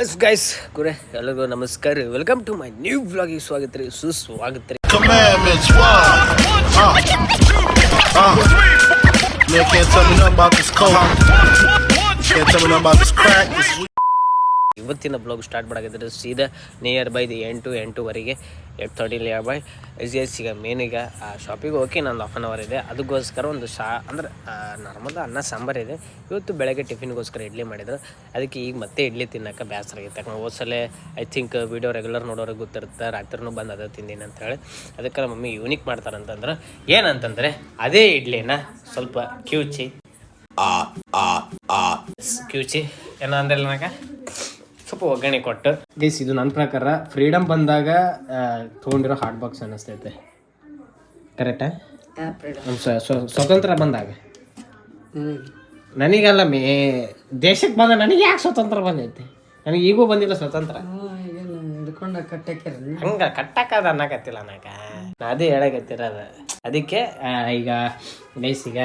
Yes guys ಗುರೆ ಎಲ್ಲರಿಗೂ ನಮಸ್ಕಾರ. Welcome to my new ವ್ಲಾಗಿಗೆ ಸ್ವಾಗತ ರೀ, ಸುಸ್ವಾಗತ ರೀ. Commandments, what? Man can't tell me nothing about this coke. Can't tell me nothing about this crack. ಇವತ್ತಿನ blog start ಮಾಡಾಕಿದ್ರೆ ಸೀದಾ near by 8-8:30 8:30 near by ಈಗ ಮೇನಿಗೆ ಶಾಪಿಗೆ ಹೋಗಿ ನಂದು 1 ಅವರ್ ಇದೆ. ಅದಕ್ಕೋಸ್ಕರ ಒಂದು ಅಂದ್ರೆ ನಾರ್ಮಲ್ ಅನ್ನ ಸಾಂಬಾರು ಇದೆ. ಇವತ್ತು ಬೆಳಗ್ಗೆ ಟಿಫಿನ್ಗೋಸ್ಕರ ಇಡ್ಲಿ ಮಾಡಿದ್ರು. ಅದಕ್ಕೆ ಈಗ ಮತ್ತೆ ಇಡ್ಲಿ ತಿನ್ನೋಕೆ ಬೇಸರ ಆಗಿತ್ತು. ಯಾಕಂದ್ರೆ ಹೋದ್ಸಲ ಐ ಥಿಂಕ್ ವೀಡಿಯೋ ರೆಗ್ಯುಲರ್ ನೋಡೋರಿಗೆ ಗೊತ್ತಿರುತ್ತೆ, ರಾತ್ರಿನೂ ಬಂದು ಅದ ತಿಂದೀನಿ ಅಂತೇಳಿ. ಅದಕ್ಕೆ ಮಮ್ಮಿ ಯೂನಿಕ್ ಮಾಡ್ತಾರಂತಂದ್ರೆ ಏನಂತಂದರೆ ಅದೇ ಇಡ್ಲಿನ ಸ್ವಲ್ಪ ಕ್ಯೂಚಿ ಏನೋ ಅಂದ್ರೆ ನನಗೆ ಸ್ವಲ್ಪ ಒಗ್ಗರಣೆ ಕೊಟ್ಟು ಗೈಸ್, ಇದು ನನ್ನ ಪ್ರಕಾರ ಫ್ರೀಡಮ್ ಬಂದಾಗ ತೊಗೊಂಡಿರೋ ಹಾಟ್ ಬಾಕ್ಸ್ ಅನ್ನಿಸ್ತೈತೆ. ಕರೆಕ್ಟಾ? ನಮ್ಮ ಸ್ವತಂತ್ರ ಬಂದಾಗ ನನಗೆಲ್ಲ ದೇಶಕ್ಕೆ ಬಂದ ನನಗೆ ಯಾಕೆ ಸ್ವತಂತ್ರ ಬಂದೈತೆ? ನನಗೆ ಈಗೂ ಬಂದಿಲ್ಲ ಸ್ವತಂತ್ರ. ಹಂಗ ಕಟ್ಟಕ್ಕದ ಅನ್ನಕತ್ತಿಲ್ಲ ನನಗ, ನಾ ಅದೇ ಹೇಳಕತ್ತಿರೋದ. ಅದಕ್ಕೆ ಈಗ ಗೈಸ್ ಈಗ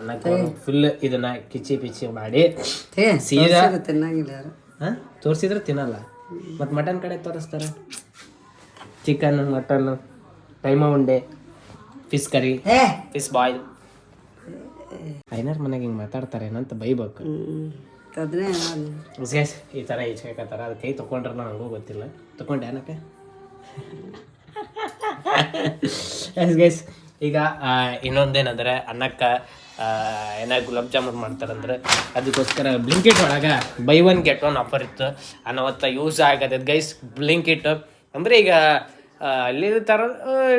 ಅನ್ನಕ್ಕೆ ಫುಲ್ ಇದನ್ನ ಕಿಚ್ಚಿ ಪಿಚ್ಚಿ ಮಾಡಿ ಸೀದಾ ತೋರಿಸಿದ್ರೆ ತಿನ್ನಲ್ಲ. ಮತ್ತು ಮಟನ್ ಕಡೆ ತೋರಿಸ್ತಾರೆ, ಚಿಕನ್, ಮಟನ್, ಕೈಮಾ ಉಂಡೆ, ಫಿಶ್ ಕರಿ, ಫಿಶ್ ಬಾಯ್ಲ್. ಐನಾರ್ ಮನೆಗೆ ಹಿಂಗೆ ಮಾತಾಡ್ತಾರೆ ಏನಂತ ಬೈಬೇಕು. ಈ ಥರ ಈಚ್ಕತ್ತಾರ, ಅದು ಕೈ ತೊಗೊಂಡ್ರಲ್ಲ ನನಗೂ ಗೊತ್ತಿಲ್ಲ. ತೊಗೊಂಡೆ ಏನಕ್ಕೆ ಗೈಸ್. ಈಗ ಇನ್ನೊಂದೇನಂದರೆ ಅನ್ನಕ್ಕೆ ಏನಾದ್ರು ಗುಲಾಬ್ ಜಾಮೂನ್ ಮಾಡ್ತಾರಂದ್ರೆ ಅದಕ್ಕೋಸ್ಕರ ಬ್ಲಿಂಕಿಟ್ ಒಳಗೆ ಬೈ 1 get 1 ಆಫರ್ ಇತ್ತು. ಅನ್ನೋತ್ತ ಯೂಸ್ ಆಗತ್ತೆ ಗೈಸ್. ಬ್ಲಿಂಕಿಟ್ ಅಂದರೆ ಈಗ ಅಲ್ಲಿ ಥರ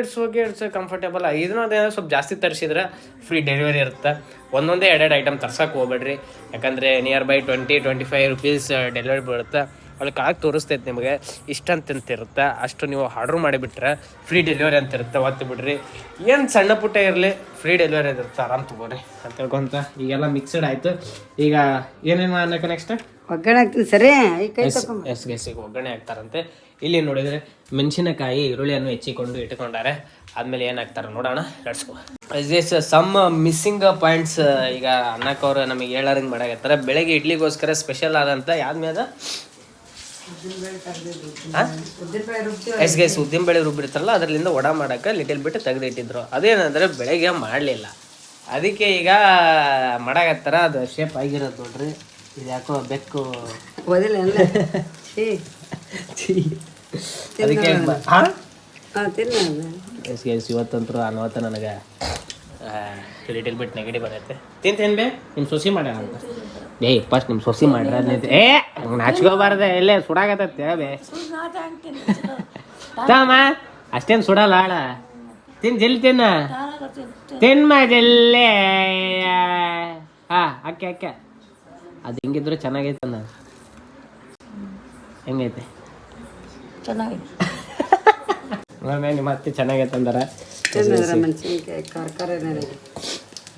ಇಟ್ಸ್ ಕಂಫರ್ಟೇಬಲ್. ಇದನ್ನೋ ಅದೇನೋ ಸ್ವಲ್ಪ ಜಾಸ್ತಿ ತರಿಸಿದ್ರೆ ಫ್ರೀ ಡೆಲಿವರಿ ಇರುತ್ತೆ. ಒಂದೊಂದೇ 2 ಐಟಮ್ ತರ್ಸೋಕೆ ಹೋಗ್ಬೇಡ್ರಿ, ಯಾಕಂದರೆ ನಿಯರ್ ಬೈ 20-25 ರೂಪೀಸ್ ಡೆಲಿವರಿ ಬೀಳುತ್ತೆ. ಅಲ್ಲಿ ಕಾಳಗೆ ತೋರಿಸ್ತೈತೆ ನಿಮಗೆ ಇಷ್ಟಂತಿರುತ್ತೆ. ಅಷ್ಟು ನೀವು ಆರ್ಡ್ರ್ ಮಾಡಿಬಿಟ್ರೆ ಫ್ರೀ ಡೆಲಿವರಿ ಅಂತ ಇರುತ್ತೆ. ಒತ್ತು ಬಿಡ್ರಿ, ಏನು ಸಣ್ಣ ಪುಟ್ಟ ಇರಲಿ ಫ್ರೀ ಡೆಲಿವರಿ ಇರುತ್ತೆ, ಆರಾಮ್ ತೊಗೋರಿ ಅಂತ ಹೇಳ್ಕೊಂತ ಈಗೆಲ್ಲ ಮಿಕ್ಸಡ್ ಆಯಿತು. ಈಗ ಏನೇನು ಅನ್ನಕ್ಕೆ ನೆಕ್ಸ್ಟ್ ಒಗ್ಗರಣೆ ಹಾಕ್ತೀನಿ. ಸರಿ, ಎಸ್ ಗೈಸಿಗೆ ಒಗ್ಗರಣೆ ಹಾಕ್ತಾರಂತೆ. ಇಲ್ಲಿ ನೋಡಿದರೆ ಮೆಣಸಿನಕಾಯಿ ಈರುಳ್ಳಿಯನ್ನು ಹೆಚ್ಚಿಕೊಂಡು ಇಟ್ಕೊಂಡಾರೆ. ಆದಮೇಲೆ ಏನು ಹಾಕ್ತಾರೆ ನೋಡೋಣ, ನಡ್ಸ್ಕೊ. This some missing points. ಈಗ ಅನ್ನಕ್ಕವ್ರು ನಮಗೆ ಹೇಳೋರಂಗೆ ಮಾಡಾಕತ್ತಾರೆ. ಬೆಳಗ್ಗೆ ಇಡ್ಲಿಗೋಸ್ಕರ ಸ್ಪೆಷಲ್ ಆದಂಥ ಯಾವ್ದ್ಮೇದ ಎಸ್ ಗೈಸ್ ಉದ್ದಿನಬೇಳೆ ರುಬ್ಬಿರ್ತಾರಲ್ಲ ಅದರಿಂದ ವಡ ಮಾಡೋಕೆ ಲಿಟಲ್ ಬಿಟ್ಟು ತೆಗೆದಿಟ್ಟಿದ್ರು. ಅದೇನಂದರೆ ಬೆಳಗ್ಗೆ ಮಾಡಲಿಲ್ಲ, ಅದಕ್ಕೆ ಈಗ ಮಾಡಾಕತ್ತಾರ. ಅದು ಶೇಪ್ ಆಗಿರೋದು ನೋಡ್ರಿ. ಇದು ಯಾಕೋ ಬೆಕ್ಕು ಅದಕ್ಕೆ ಎಸ್ ಗೈಸ್ ಇವತ್ತಂತರೂ ಅನ್ನವತ್ತ ನನಗೆ ಲಿಟಲ್ ಬಿಟ್ ನೆಗಡಿ ಬರುತ್ತೆ. ತಿಂತೇನು ಬೇ ನಿಮ್ಮ ಸೊಸಿ ಮಾಡ್ಯಾರ ಅಂತ. ಫಸ್ಟ್ ನಿಮ್ಮ ಸೊಸಿ ಮಾಡ್ರ ನಾಚ್ಕೋಬಾರ್ದೆ, ಎಲ್ಲೇ ಸುಡಾಗತ್ತೆ ಬೇ ತಮ್ಮ. ಅಷ್ಟೇನು ಸುಡಲ್ಲ ಆಳ. ಜಲ್ದಿ ತಿನ್ನ ಜಲ್ಲೇ. ಅಕ್ಕೆ ಅದು ಹೆಂಗಿದ್ರು ಚೆನ್ನಾಗೈತೆ ಅನ್ನ. ಹೆಂಗೈತೆ? ನಿಮ್ಮ ಅತ್ತೆ ಚೆನ್ನಾಗೈತೆ ಅಂದಾರ.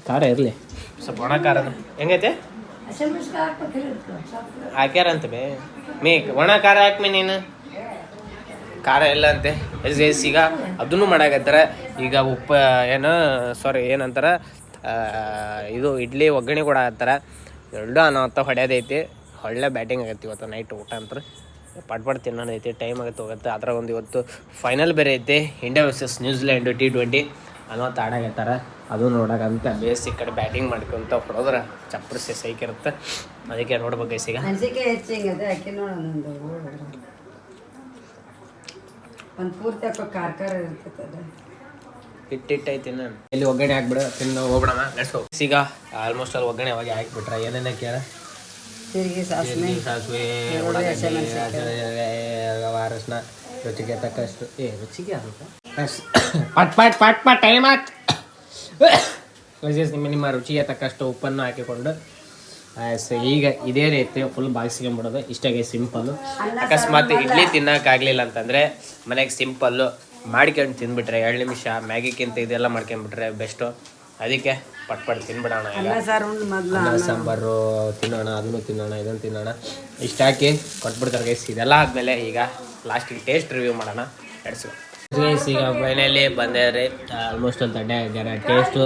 ಖಾರ ಇರಲಿ ಸ್ವಲ್ಪ ಒಣ ಖಾರ. ಹೆಂಗೈತೆ? ಹಾಕ್ಯಾರಂತ ಬೇ ಮೀ ಒಣ ಖಾರ ಹಾಕ್ಮಿ ನೀನು. ಖಾರ ಇಲ್ಲ ಅಂತೆ ಎಸ್. ಈಗ ಅದನ್ನು ಮಾಡಾಕತ್ತಾರ. ಈಗ ಏನಂತಾರ ಇದು ಇಡ್ಲಿ ಒಗ್ಗರಣೆ ಕೂಡ ಹಾಕ್ತಾರ. ಎರಡು ಅನ್ನೋ ಹೊಡ್ಯೋದೈತಿ. ಒಳ್ಳೆ ಬ್ಯಾಟಿಂಗ್ ಆಗತ್ತೆ ಇವತ್ತು ನೈಟ್ ಊಟ ಅಂತ. ಪಟ್ ತಿನ್ನೋದೈತಿ, ಟೈಮ್ ಆಗತ್ತೆ ಹೋಗುತ್ತೆ. ಅದ್ರಾಗ ಒಂದು ಇವತ್ತು ಫೈನಲ್ ಬೇರೆ ಐತಿ, ಇಂಡಿಯಾ ವರ್ಸಸ್ ನ್ಯೂಜಿಲ್ಯಾಂಡು T20 ಅನ್ನೋತ್ತು ಆಡಾಕತ್ತಾರ. ಅದು ನೋಡೋಕಂತ ಬೇಸಿ ಕಡೆ ಬ್ಯಾಟಿಂಗ್ ಮಾಡ್ಕೊಂತ ಹೊಡೋದ್ರೆ ಚಪ್ಪರಿಸಿ ಸೈಕಿರುತ್ತೆ. ಅದಕ್ಕೆ ನೋಡ್ಬೇಕು ಗೈಸ್. ಈಗ ಇಟ್ಟೈತಿ ನಾನು ಇಲ್ಲಿ ಒಗ್ಗರಣೆ ಹಾಕ್ಬಿಡ ತಿನ್ನು ಹೋಗ್ಬಿಡಮ್ಮ. ನೆಡ್ಸೋ ಈಗ ಆಲ್ಮೋಸ್ಟ್ ಅಲ್ಲಿ ಒಗ್ಗರಣೆ ಅವಾಗ ಹಾಕ್ಬಿಟ್ರೆ ಏನೇನ ಕೇಳ ಸಾಸಿವೆ ಅರಶಿನ ರುಚಿಗೆ ತಕ್ಕಷ್ಟು. ರುಚಿಗೆ ಪಟ್ ಟೈಮ್ ಆಯ್ತು. ನಿಮ್ಮ ರುಚಿಗೆ ತಕ್ಕಷ್ಟು ಉಪ್ಪನ್ನು ಹಾಕಿಕೊಂಡು ಈಗ ಇದೇ ರೀತಿ ಫುಲ್ ಬಾಗಿಸ್ಕೊಂಡ್ಬಿಡೋದು. ಇಷ್ಟಾಗೆ ಸಿಂಪಲ್ಲು. ಅಕಸ್ಮಾತ್ ಇಡ್ಲಿ ತಿನ್ನೋಕ್ಕಾಗಲಿಲ್ಲ ಅಂತಂದರೆ ಮನೆಗೆ ಸಿಂಪಲ್ಲು ಮಾಡ್ಕೊಂಡು ತಿಂದ್ಬಿಟ್ರೆ 2 ನಿಮಿಷ ಮ್ಯಾಗಿಕ್ಕಿಂತ ಇದೆಲ್ಲ ಮಾಡ್ಕೊಂಡ್ಬಿಟ್ರೆ ಬೆಸ್ಟು. ಅದಕ್ಕೆ ಪಟ್ ತಿನ್ಬಿಡೋಣ. ಅನ್ನ ಸಾಂಬಾರು ತಿನ್ನೋಣ, ಅದನ್ನು ತಿನ್ನೋಣ, ಇದನ್ನು ತಿನ್ನೋಣ. ಇಷ್ಟ ಹಾಕಿ ಕೊಟ್ಬಿಡ್ತಾರೆ ಗೈಸ್. ಇದೆಲ್ಲ ಆದಮೇಲೆ ಈಗ ಲಾಸ್ಟಿಗೆ ಟೇಸ್ಟ್ ರಿವ್ಯೂ ಮಾಡೋಣ. ನಡೆಸು ಗೈಸ್. ಈಗ ಫೈನಲಿ ಬಂದೇ ರೀ. ಆಲ್ಮೋಸ್ಟ್ ಒಂದು ತಡ್ಡೆ ಆಗ್ಯಾರ. ಟೇಸ್ಟು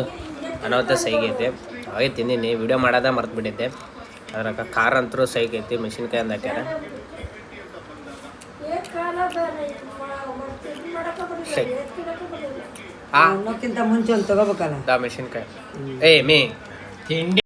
ಅನ್ನೋತ್ತ ಸೈಗೈತೆ. ಅವಾಗೆ ತಿಂದೀನಿ, ವಿಡಿಯೋ ಮಾಡೋದ ಮರ್ತು ಬಿಟ್ಟೈತೆ. ಅದ್ರಾಗ ಖಾರ ಅಂತರೂ ಸೈಗೈತಿ. ಮೆಣಸಿನ್ಕಾಯಿ ಅಂದು ಹಾಕ್ಯಾರ. ಆ ಅನ್ನೋಕ್ಕಿಂತ ಮುಂಚೆ ಒಂದು ತಗೋಬೇಕಲ್ಲ ಮೆಣಸಿನ್ಕಾಯಿ ಏ ಮೇ ತಿಂಡಿ